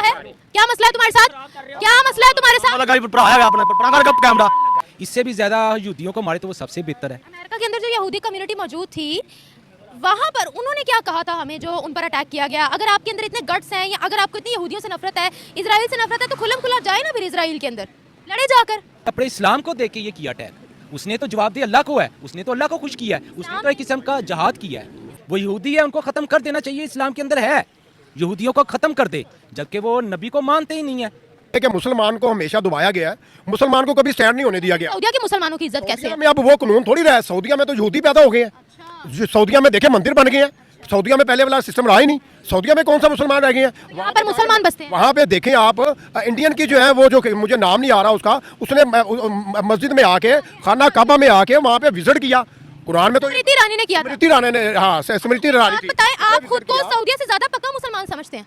है? क्या मसला है तुम्हारे साथ? क्या मसला है तुम्हारे साथ? इससे भी ज्यादा यहूदियों को मारे तो वो सबसे बेहतर है। अमेरिका के अंदर जो यहूदी कम्युनिटी मौजूद थी, वहाँ पर उन्होंने क्या कहा था हमें, जो उन पर अटैक किया गया? अगर आपके अंदर इतने गट्स हैं या अगर आपको इतनी यहूदियों से नफरत है, इजराइल से नफरत है, तो खुल्लम खुल्ला जाए ना फिर इजराइल के अंदर, लड़े जाकर। अपने इस्लाम को देख के ये किया अटैक। उसने तो जवाब दिया अल्लाह को है, उसने तो अल्लाह को खुश किया है, उसने तो एक किस्म का जहाद किया है। वो यहूदी है, उनको खत्म कर देना चाहिए। इस्लाम के अंदर है यहूदियों को खत्म कर दे, जबकि वो नबी को मानते ही नहीं है। कि मुसलमान को हमेशा दबाया गया है, मुसलमान को कभी स्टैंड नहीं होने दिया गया। सऊदिया के मुसलमानों की इज्जत कैसे है? में अब वो कानून थोड़ी रहा है। सऊदिया में तो यहूदी पैदा हो गए हैं। सऊदिया में देखे मंदिर बन गए हैं। सऊदिया में पहले वाला सिस्टम रहा ही नहीं। सऊदिया में कौन सा मुसलमान रह गए हैं? वहाँ पर मुसलमान बसते हैं। वहाँ पे देखें आप, इंडियन की जो है वो, जो मुझे नाम नहीं आ रहा उसका, उसने मस्जिद में आके, खाना काबा में आके वहाँ पे विजिट किया। कुरान में तो स्मृति ईरानी ने किया था। स्मृति ईरानी ने, हाँ स्मृति ईरानी आप थी। बताएं, आप खुद को सऊदिया से ज्यादा पक्का मुसलमान समझते हैं?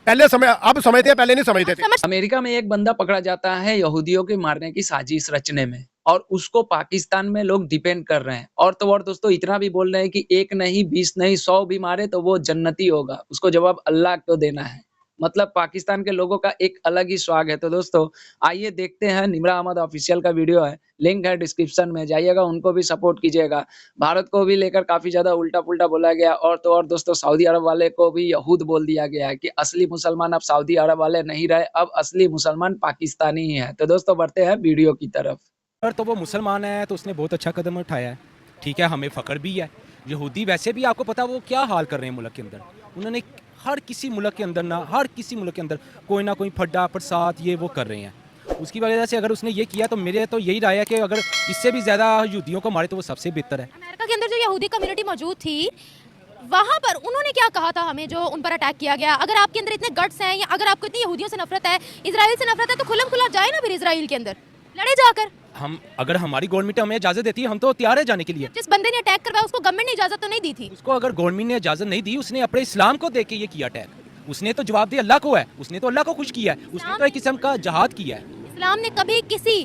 पहले समय, अब समझते हैं, पहले नहीं समझते थे। अमेरिका में एक बंदा पकड़ा जाता है यहूदियों के मारने की साजिश रचने में, और उसको पाकिस्तान में लोग डिपेंड कर रहे हैं। और तो और दोस्तों इतना भी बोल रहे हैं कि 1 नहीं 20 नहीं 100 भी मारे तो वो जन्नती होगा, उसको जवाब अल्लाह को देना है। मतलब पाकिस्तान के लोगों का एक अलग ही स्वाग है। तो दोस्तों आइए देखते हैं, निमरा अहमद ऑफिशियल का वीडियो है, लिंक है डिस्क्रिप्शन में, जाइएगा, उनको भी सपोर्ट कीजिएगा। भारत को भी लेकर काफी ज्यादा उल्टा पुल्टा बोला गया, और तो और दोस्तों सऊदी अरब वाले को भी यहूद बोल दिया गया है कि असली मुसलमान अब सऊदी अरब वाले नहीं रहे, अब असली मुसलमान पाकिस्तानी ही है। तो दोस्तों बढ़ते हैं वीडियो की तरफ। अगर तो वो मुसलमान है तो उसने बहुत अच्छा कदम उठाया है, ठीक है, हमें फ़ख्र भी है। यहूदी वैसे भी आपको पता वो क्या हाल कर रहे हैं मुल्क के अंदर। उन्होंने हर किसी मुल्क के अंदर हर किसी मुल्क के अंदर कोई ना कोई फड्डा प्रसाद ये वो कर रहे हैं। उसकी वजह से अगर उसने ये किया तो मेरे तो यही राय है कि अगर इससे भी ज़्यादा यहूदियों को मारे तो वो सबसे बेहतर है। अमेरिका के अंदर जो यहूदी कम्युनिटी मौजूद थी, वहाँ पर उन्होंने क्या कहा था हमें, जो उन पर अटैक किया गया? अगर आपके अंदर इतने गट्स हैं या अगर आपको इतनी यहूदियों से नफरत है, इजराइल से नफरत है, तो खुल्लम खुल्ला जाए ना फिर इजराइल के अंदर, लड़े जाकर। हम अगर हमारी गवर्नमेंट हमें इजाज़त देती है हम तो तैयार है जाने के लिए। जिस बंदे ने अटैक करवाया उसको गवर्नमेंट ने इजाजत तो नहीं दी थी? उसको अगर गवर्नमेंट ने इजाज़त नहीं दी, उसने अपने इस्लाम को देख के ये किया अटैक। उसने तो जवाब दिया अल्लाह को है, उसने तो अल्लाह को खुश किया है, उसने तो एक किस्म का जहाद किया है। इस्लाम ने कभी किसी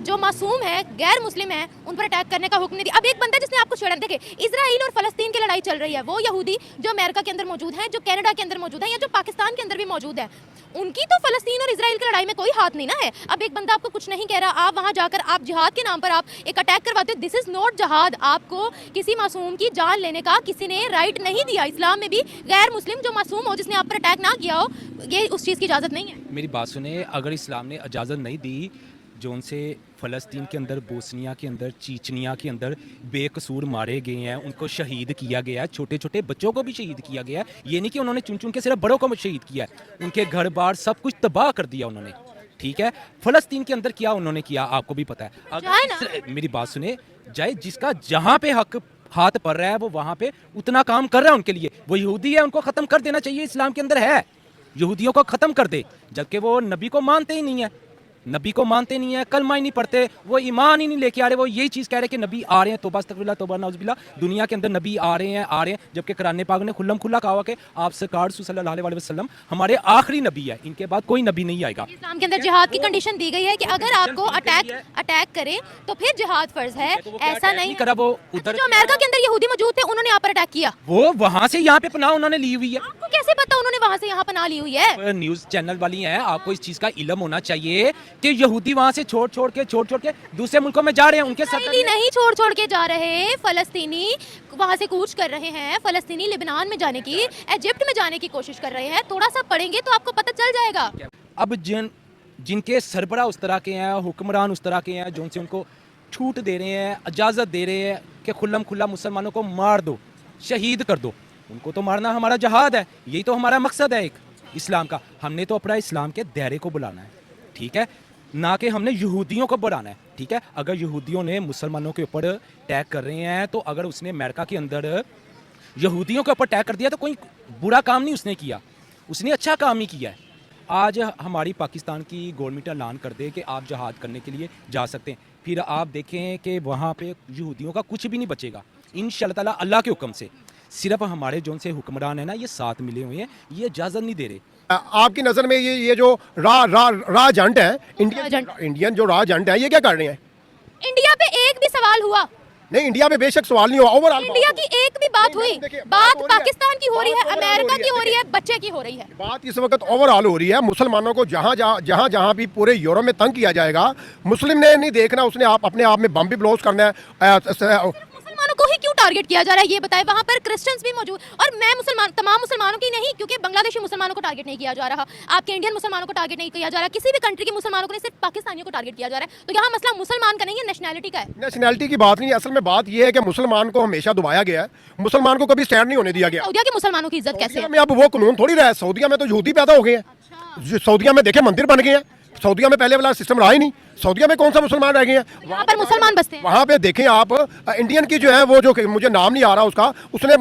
जो मासूम है, गैर मुस्लिम है, उन पर अटैक करने का हुक्म नहीं दिया। अब एक बंदा जिसने आपको छेड़ा, देखे इजराइल और फलस्तीन की लड़ाई चल रही है, वो यहूदी जो अमेरिका के अंदर मौजूद है, जो कनाडा के अंदर मौजूद है, या जो पाकिस्तान के अंदर भी मौजूद है, उनकी तो फलस्तीन और इजराइल की लड़ाई में कोई हाथ नहीं ना है। अब एक बंदा आपको कुछ नहीं कह रहा, आप वहां जाकर आप जिहाद के नाम पर आप एक अटैक करवाते हो। दिस इज नॉट जहाद। आपको किसी मासूम की जान लेने का किसी ने राइट नहीं दिया। इस्लाम में भी गैर मुस्लिम जो मासूम हो, जिसने आप पर अटैक ना किया हो, ये उस चीज़ की इजाज़त नहीं है। मेरी बात सुने, अगर इस्लाम ने इजाज़त नहीं दी, जो उनसे फ़लस्तीन के अंदर, बोस्निया के अंदर, चीचनिया के अंदर बेकसूर मारे गए हैं, उनको शहीद किया गया है, छोटे छोटे बच्चों को भी शहीद किया गया है। ये नहीं कि उन्होंने चुन चुन के सिर्फ बड़ों को शहीद किया है, उनके घर बार सब कुछ तबाह कर दिया उन्होंने, ठीक है। फ़लस्तीन के अंदर क्या उन्होंने किया आपको भी पता है। अगर मेरी बात सुने, जाए जिसका जहाँ पे हक हाथ पड़ रहा है वो वहाँ पे उतना काम कर रहा है उनके लिए। वो यहूदी है, उनको ख़त्म कर देना चाहिए। इस्लाम के अंदर है यहूदियों को ख़त्म कर दे, जबकि वो नबी को मानते ही नहीं है, नबी को मानते नहीं है, कलमा ही नहीं पढ़ते, वो ईमान ही नहीं लेके आ रहे। वो यही चीज़ कह रहे हैं कि नबी आ रहे हैं, तौबा अस्तगफिरुल्लाह तौबा नाउज़ुबिल्लाह, दुनिया के अंदर नबी आ रहे हैं, जबकि कुरान पाक ने खुल्लम खुल्ला कहा हुआ कि आप सरकार सल्लल्लाहु अलैहि वसल्लम हमारे आखिरी नबी है, इनके बाद कोई नबी नहीं आएगा। इस्लाम के अंदर जिहाद की कंडीशन दी गई है कि अगर आपको अटैक करे तो फिर जिहाद फर्ज है, ऐसा नहीं करा। वो उधर जो अमेरिका के अंदर यहूदी मौजूद थे, उन्होंने यहाँ पर अटैक किया, वो वहाँ से यहाँ पे पनाह उन्होंने ली हुई है। आपको कैसे पता उन्होंने वहाँ से यहाँ पनाह ली हुई है? न्यूज़ चैनल वाली हैं, आपको इस चीज़ का इल्म होना चाहिए कि यहूदी वहाँ से छोड़ छोड़ के दूसरे मुल्कों में जा रहे हैं। उनके साथ नहीं छोड़ के जा रहे, फलस्तीनी वहाँ से कूच कर रहे हैं। फलस्तीनी लिबनान में जाने की, इजिप्ट में जाने की कोशिश कर रहे हैं। थोड़ा सा पढ़ेंगे तो आपको पता चल जाएगा। अब जिनके सरबरा उस तरह के हैं, हुक्मरान उस तरह के हैं, जो उनसे उनको छूट दे रहे हैं, इजाज़त दे रहे हैं कि खुल्लम खुल्ला मुसलमानों को मार दो, शहीद कर दो, उनको तो मारना हमारा जहाद है। यही तो हमारा मकसद है एक इस्लाम का। हमने तो अपना इस्लाम के दायरे को बुलाना है, ठीक है, ना कि हमने यहूदियों को बढ़ाना है, ठीक है। अगर यहूदियों ने मुसलमानों के ऊपर अटैक कर रहे हैं, तो अगर उसने अमेरिका के अंदर यहूदियों के ऊपर अटैक कर दिया तो कोई बुरा काम नहीं उसने किया, उसने अच्छा काम ही किया है। आज हमारी पाकिस्तान की गवर्नमेंट ऐलान कर दे कि आप जहाद करने के लिए जा सकते हैं, फिर आप देखें कि वहाँ पे यहूदियों का कुछ भी नहीं बचेगा इंशाअल्लाह ताला, अल्लाह के हुक्म से। सिर्फ हमारे जो उनसे हुक्मरान है ना, ये साथ मिले हुए हैं, ये इजाज़त नहीं दे रहे। आपकी नज़र में ये जो राजंट है, इंडियन जो राजंट है, ये क्या कर रहे हैं? इंडिया पे एक भी सवाल हुआ नहीं, इंडिया में बेशक सवाल नहीं हो, ओवरऑल इंडिया की एक भी बात हुई? देखिए, बात हो रही है। पाकिस्तान की हो रही है, बात overall अमेरिका हो रही की है। हो रही है, बच्चे की हो रही है। बात इस वक्त ओवरऑल हो रही है। मुसलमानों को जहाँ जहाँ भी पूरे यूरोप में तंग किया जाएगा, मुस्लिम ने नहीं देखना, उसने अपने आप में बम भी ब्लोज करना है। मुसलमानों को ही क्यों टारगेट किया जा रहा है ये बताएं? वहां पर क्रिश्चियंस भी मौजूद, और मैं मुसलमान, तमाम मुसलमानों की नहीं, क्योंकि बांग्लादेशी मुसलमानों को टारगेट नहीं किया जा रहा, आपके इंडियन मुसलमानों को टारगेट नहीं किया जा रहा, किसी भी कंट्री के मुसलमानों को नहीं, सिर्फ पाकिस्तानियों को टारगेट किया जा रहा है। तो यहाँ मसला मुसलमान का नहीं है, नेशनैलिटी का है। नेशनैलिटी की बात नहीं है, असल में बात यह है कि मुसलमान को हमेशा दबाया गया है, मुसलमान को कभी स्टैंड नहीं होने दिया गया। सऊदिया के मुसलमानों की इज्जत कैसे सऊदीया है? में अब वो कानून थोड़ी रहा है। सऊदीया में तो यहूदी पैदा हो गए हैं। सऊदीया में देखे मंदिर बन गए हैं। सऊदीया में पहले वाला सिस्टम रहा ही नहीं। सऊदीया में कौन सा मुसलमान रह गए हैं? वहाँ पर मुसलमान बसते हैं। वहाँ पे देखें आप, इंडियन की जो है वो, जो मुझे नाम नहीं आ रहा उसका, उसने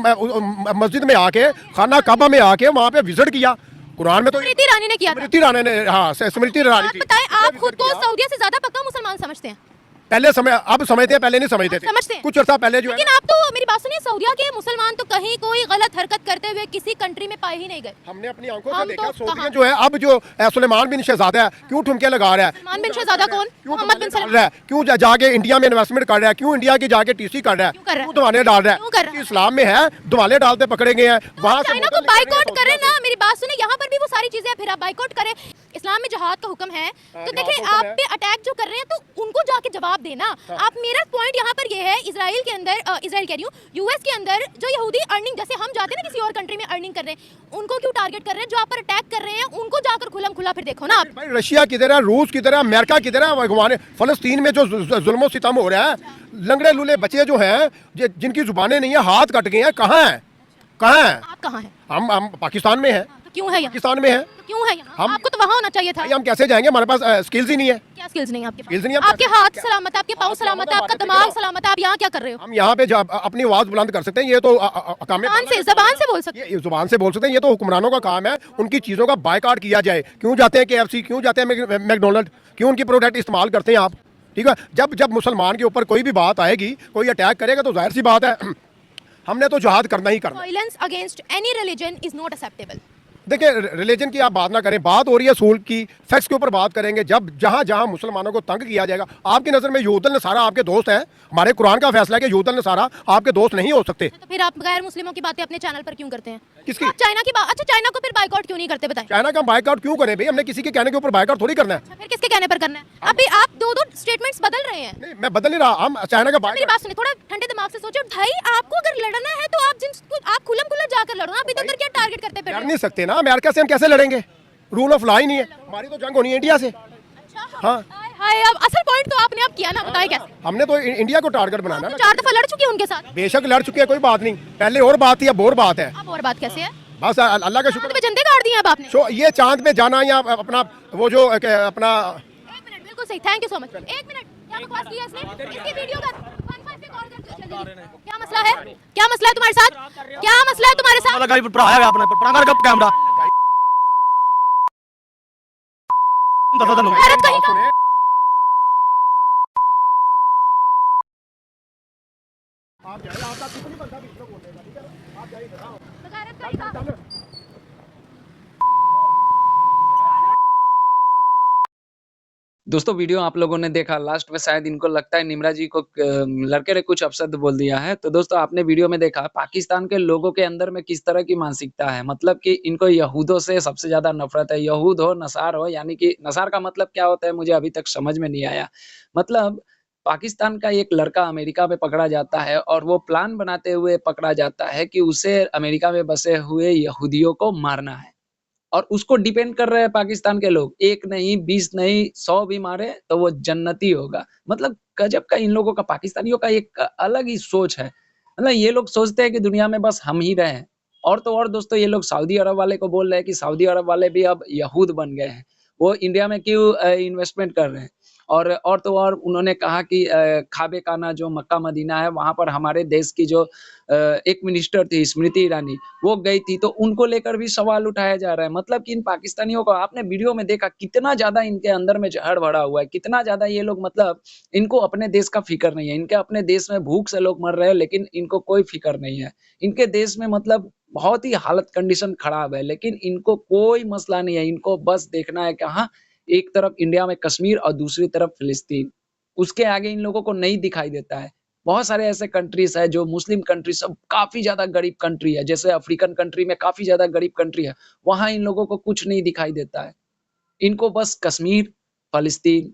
मस्जिद में आके, खाना काबा में आके वहाँ पे विजिट किया। कुरान में तो स्मृति ईरानी ने किया था। स्मृति ईरानी ने, हाँ, स्मृति ईरानी आप थी। बताएं, आप खुद को सऊदिया से ज्यादा पक्का मुसलमान समझते हैं? पहले समय, अब समझते हैं, पहले नहीं समझते थे। समझते हैं। कुछ अर्सा पहले जो है, लेकिन आप तो, मेरी बात सुनिए, सऊदिया के मुसलमान तो कहीं कोई गलत हरकत करते हुए किसी कंट्री में पाए ही नहीं गए। हमने अपनी आंखों से हम देखा। तो सऊदीया कहाँ? जो है, अब जो सुलेमान बिन शहजादा है, क्यों ठुमके लगा रहा है? सलमान बिन शहजादा कौन? क्यों मोहम्मद बिन डाल सलमान। रहा है? क्यों जाके इंडिया में इन्वेस्टमेंट कर रहा है? क्यों इंडिया की जाके टीसी कर रहा है? क्यों कर रहा है? क्यों दुआले डाल रहा क्यों कर है? रहा है? इस्लाम में है, दुआले डालते पकड़े गए हैं। वहाँ से चाइना को बाइकआउट करें ना, मेरी बात सुने, यहाँ पर भी वो सारी चीजें फिर आप बाइकआउट करें। इस्लाम में जिहाद का हुक्म है, तो देखिए आप पे अटैक जो कर रहे हैं तो उनको जाके जवाब देना। आप, मेरा पॉइंट यहाँ पर ये है, इजराइल के अंदर, इजराइल कह रही हूँ, यूएस के अंदर जो यहूदी अर्निंग, जैसे हम जाते हैं ना किसी और कंट्री में अर्निंग कर रहे हैं, उनको क्यों टारगेट कर रहे हैं? जो आप पर अटैक कर रहे हैं उनको जाकर खुलम खुला फिर देखो ना आप। भाई, रशिया किधर है, रूस किधर है, अमेरिका किधर है? भगवान, फलस्तीन में जो जुल्म सितम हो रहा है, लंगड़े लूले बच्चे जो हैं, जिनकी जुबानें नहीं है, हाथ कट गए हैं, कहाँ हैं? कहाँ हैं? आप कहाँ हैं? हम पाकिस्तान में हैं। तो क्यों है यहाँ? पाकिस्तान में हैं। तो क्यों है यहाँ? हम- आपको तो वहाँ होना चाहिए था। भाई, हम कैसे जाएंगे? हमारे पास स्किल्स ही नहीं है। क्या स्किल्स नहीं है आपके Skills पास? नहीं है, आपके हाथ सलामत है, आपके पाँव सलामत है, आपका दिमाग सलामत है, आप यहाँ क्या कर रहे हो? हम यहाँ पे अपनी आवाज बुलंद कर सकते हैं। ये तो काम जबान से बोल सकते हैं। ये जुबान से बोल सकते हैं। ये तो हुक्मरानों का काम है, उनकी चीज़ों का बायकॉट किया जाए। क्यों जाते हैं KFC, क्यों जाते हैं मैकडोनल्ड, क्यों उनकी प्रोडक्ट इस्तेमाल करते हैं आप? ठीक है, जब मुसलमान के ऊपर कोई भी बात आएगी, कोई अटैक करेगा, तो जाहिर सी बात है हमने तो जहाद करना ही करना। Violence against any religion is not acceptable. देखिए, रिलीजन की आप बात ना करें, बात हो रही है सूल की, फैक्ट्स के ऊपर बात करेंगे। जब जहाँ जहाँ मुसलमानों को तंग किया जाएगा, आपकी नज़र में यहूदल नसारा आपके दोस्त हैं। हमारे कुरान का फैसला है कि यहूदल नसारा आपके दोस्त नहीं हो सकते। तो फिर आप गैर मुस्लिमों की बातें अपने चैनल पर क्यों करते हैं? किसकी? आप चाइना की बात, अच्छा चाइना को फिर बाइकआउट क्यों नहीं करते बताएं? चाइना का बाइकआउट क्यों करें भाई? हमने किसी के कहने के ऊपर बाइकआउट थोड़ी करना है। फिर किसके कहने पर करना है? अभी आप दो स्टेटमेंट्स बदल रहे हैं। नहीं, मैं बदल नहीं रहा। हम चाइना का मेरी बाइकआउट, बात सुनिए, थोड़ा ठंडे दिमाग से सोचो भाई। आपको अगर लड़ना है तो आप खुलम खुला जाकर लड़ो ना। अभी तो क्या टारगेट करते फिर लड़ रहे नहीं सकते ना। अमेरिका से हम कैसे लड़ेंगे? रूल ऑफ लॉ ही नहीं है। हमारी तो जंग होनी है इंडिया से। हो? हाँ। हाय, अब असल पॉइंट तो आपने अब किया ना, बताएं कैसे? हमने तो इंडिया को टारगेट बनाना है ना। 4 दफा लड़ चुकी है उनके साथ। बेशक लड़ चुके हैं, कोई बात नहीं। पहले और बात थी, अब और बात है। अब और बात कैसे है? बस अल्लाह का चांद शुक्र। पे झंडे गाड़ दिए अब आपने। तो ये चांद पे जाना या अपना वो जो अपना, 1 मिनट, बिल्कुल सही, thank you so much. 1 minute, क्या बकवास किया इसने? इसकी वीडियो का 1-5 पे कॉल कर जल्दी। क्या मसला है? क्या मसला है तुम्हारे साथ? क्या मसला है तुम्हारे साथ? लगा भरा है आपने पड़ा कर कैमरा दस दिन गैरत कहीं का। गैरत कहीं का। दोस्तों वीडियो आप लोगों ने देखा, लास्ट में शायद इनको लगता है निम्रा जी को लड़के ने कुछ अपशब्द बोल दिया है। तो दोस्तों आपने वीडियो में देखा पाकिस्तान के लोगों के अंदर में किस तरह की मानसिकता है। मतलब कि इनको यहूदों से सबसे ज्यादा नफरत है। यहूद हो, नसार हो, यानी कि नसार का मतलब क्या होता है मुझे अभी तक समझ में नहीं आया। मतलब पाकिस्तान का एक लड़का अमेरिका में पकड़ा जाता है और वो प्लान बनाते हुए पकड़ा जाता है कि उसे अमेरिका में बसे हुए यहूदियों को मारना है। और उसको डिपेंड कर रहे हैं पाकिस्तान के लोग। 1 नहीं, 20 नहीं, 100 भी मारे तो वो जन्नती होगा। मतलब गजब का इन लोगों का, पाकिस्तानियों का एक अलग ही सोच है। मतलब ये लोग सोचते हैं कि दुनिया में बस हम ही रहें। और तो और दोस्तों ये लोग सऊदी अरब वाले को बोल रहे हैं कि सऊदी अरब वाले भी अब यहूद बन गए हैं। वो इंडिया में क्यों इन्वेस्टमेंट कर रहे हैं। और तो और उन्होंने कहा कि खाबे खाना जो मक्का मदीना है वहाँ पर हमारे देश की जो एक मिनिस्टर थी स्मृति ईरानी, वो गई थी, तो उनको लेकर भी सवाल उठाया जा रहा है। मतलब कि इन पाकिस्तानियों को आपने वीडियो में देखा कितना ज्यादा इनके अंदर में जहर भरा हुआ है, कितना ज्यादा ये लोग, मतलब इनको अपने देश का फिक्र नहीं है। इनके अपने देश में भूख से लोग मर रहे हैं लेकिन इनको कोई फिक्र नहीं है। इनके देश में मतलब बहुत ही हालत कंडीशन खराब है लेकिन इनको कोई मसला नहीं है। इनको बस देखना है कि हाँ, एक तरफ इंडिया में कश्मीर और दूसरी तरफ फिलिस्तीन, उसके आगे इन लोगों को नहीं दिखाई देता है। बहुत सारे ऐसे कंट्रीज है जो मुस्लिम कंट्री सब काफी ज्यादा गरीब कंट्री है, जैसे अफ्रीकन कंट्री में काफी ज्यादा गरीब कंट्री है, वहां इन लोगों को कुछ नहीं दिखाई देता है। इनको बस कश्मीर, फ़लस्तीन,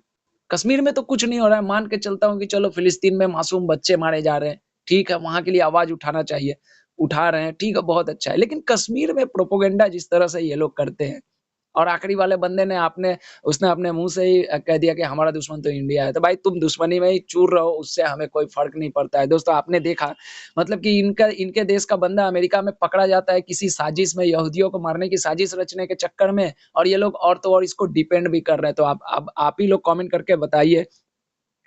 कश्मीर में तो कुछ नहीं हो रहा है, मान के चलता हूँ कि चलो फ़िलिस्तीन में मासूम बच्चे मारे जा रहे हैं, ठीक है, वहाँ के लिए आवाज़ उठाना चाहिए, उठा रहे हैं, ठीक है, बहुत अच्छा है। लेकिन कश्मीर में प्रोपेगेंडा जिस तरह से ये लोग करते हैं और आखिरी वाले बंदे ने उसने अपने मुँह से ही कह दिया कि हमारा दुश्मन तो इंडिया है। तो भाई तुम दुश्मनी में ही चूर रहो, उससे हमें कोई फ़र्क नहीं पड़ता है। दोस्तों आपने देखा मतलब कि इनके देश का बंदा अमेरिका में पकड़ा जाता है किसी साजिश में, यहूदियों को मारने की साजिश रचने के चक्कर में, और ये लोग और तो और इसको डिफेंड भी कर रहे हैं। तो आप ही लोग कमेंट करके बताइए,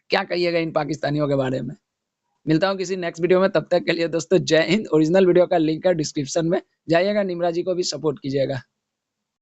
क्या कहिएगा इन पाकिस्तानियों के बारे में? मिलता हूँ किसी नेक्स्ट वीडियो में, तब तक के लिए दोस्तों जय हिंद। ओरिजिनल वीडियो का लिंक है डिस्क्रिप्शन में, जाइएगा, निम्रा जी को भी सपोर्ट कीजिएगा।